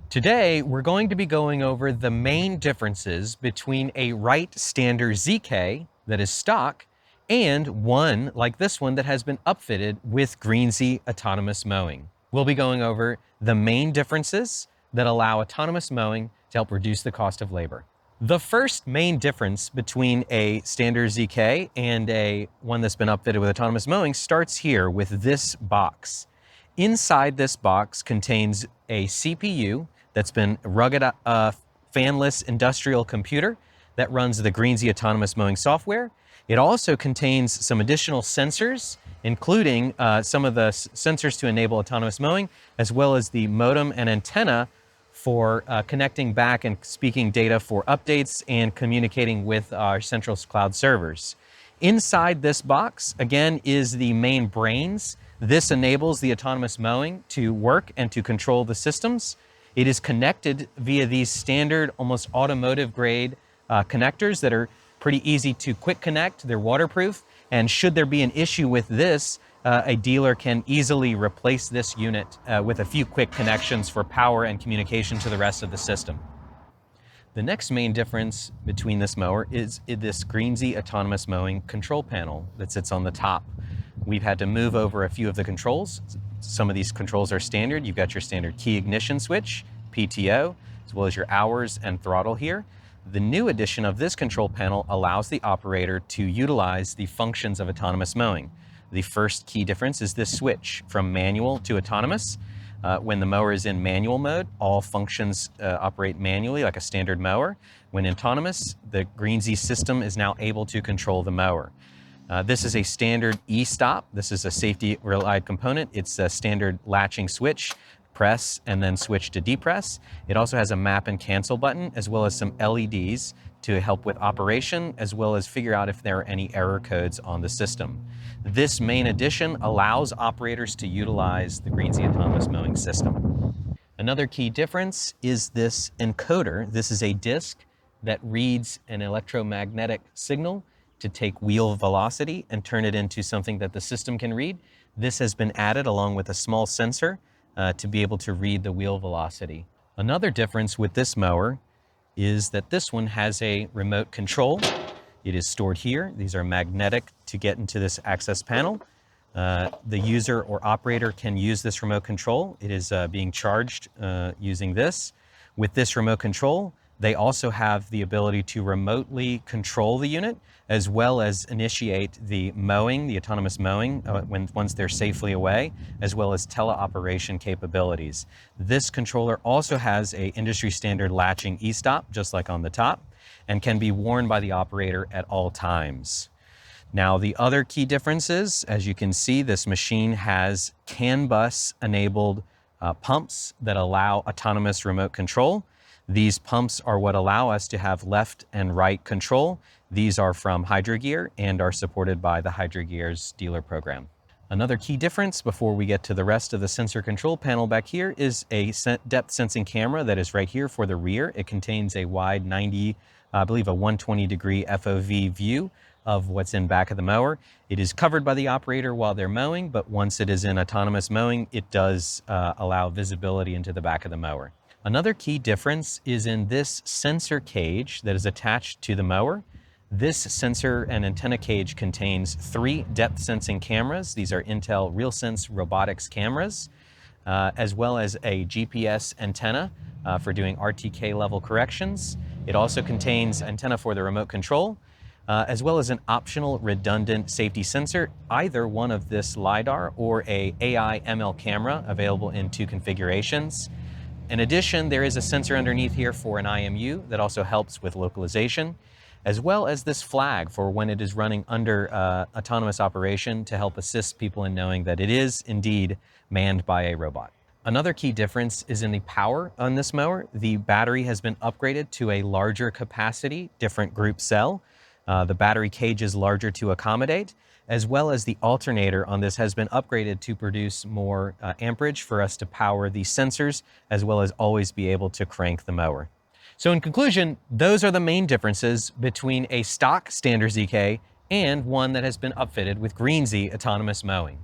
Today, we're going to be going over the main differences between a Wright Stander ZK that is stock and one like this one that has been upfitted with Greenzie Autonomous Mowing. We'll be going over the main differences that allow autonomous mowing to help reduce the cost of labor. The first main difference between a Stander ZK and a one that's been upfitted with autonomous mowing starts here with this box. Inside this box contains a CPU that's been rugged fanless industrial computer that runs the Greenzie Autonomous Mowing software. It also contains some additional sensors, including some of the sensors to enable autonomous mowing, as well as the modem and antenna for connecting back and speaking data for updates and communicating with our central cloud servers. Inside this box, again, is the main brains. This enables the autonomous mowing to work and to control the systems. It is connected via these standard, almost automotive grade connectors that are pretty easy to quick connect. They're waterproof. And should there be an issue with this, a dealer can easily replace this unit with a few quick connections for power and communication to the rest of the system. The next main difference between this mower is this Greenzie Autonomous Mowing control panel that sits on the top. We've had to move over a few of the controls. Some of these controls are standard. You've got your standard key ignition switch, PTO, as well as your hours and throttle here. The new addition of this control panel allows the operator to utilize the functions of autonomous mowing. The first key difference is this switch from manual to autonomous. When the mower is in manual mode, all functions operate manually like a standard mower. When autonomous, the Greenzie system is now able to control the mower. This is a standard e-stop. This is a safety relied component. It's a standard latching switch, press and then switch to depress. It also has a map and cancel button, as well as some LEDs to help with operation, as well as figure out if there are any error codes on the system. This main addition allows operators to utilize the Greenzie Autonomous Mowing system. Another key difference is this encoder. This is a disc that reads an electromagnetic signal to take wheel velocity and turn it into something that the system can read. This has been added along with a small sensor to be able to read the wheel velocity. Another difference with this mower is that this one has a remote control. It is stored here. These are magnetic to get into this access panel. The user or operator can use this remote control. It is being charged using this. With this remote control, they also have the ability to remotely control the unit, as well as initiate the mowing, the autonomous mowing, once they're safely away, as well as teleoperation capabilities. This controller also has a industry standard latching e-stop, just like on the top, and can be worn by the operator at all times. Now, the other key differences, as you can see, this machine has CAN bus enabled pumps that allow autonomous remote control. These pumps are what allow us to have left and right control. These are from Hydrogear and are supported by the Hydrogear's dealer program. Another key difference before we get to the rest of the sensor control panel back here is a depth sensing camera that is right here for the rear. It contains a wide 120 degree FOV view of what's in back of the mower. It is covered by the operator while they're mowing, but once it is in autonomous mowing, it does allow visibility into the back of the mower. Another key difference is in this sensor cage that is attached to the mower. This sensor and antenna cage contains 3 depth sensing cameras. These are Intel RealSense robotics cameras, as well as a GPS antenna for doing RTK level corrections. It also contains antenna for the remote control, as well as an optional redundant safety sensor, either one of this LiDAR or a AI ML camera available in 2 configurations. In addition, there is a sensor underneath here for an IMU that also helps with localization, as well as this flag for when it is running under autonomous operation to help assist people in knowing that it is indeed manned by a robot. Another key difference is in the power on this mower. The battery has been upgraded to a larger capacity, different group cell. The battery cage is larger to accommodate, as well as the alternator on this has been upgraded to produce more amperage for us to power the sensors, as well as always be able to crank the mower. So in conclusion, those are the main differences between a stock Stander ZK and one that has been upfitted with Greenzie Autonomous Mowing.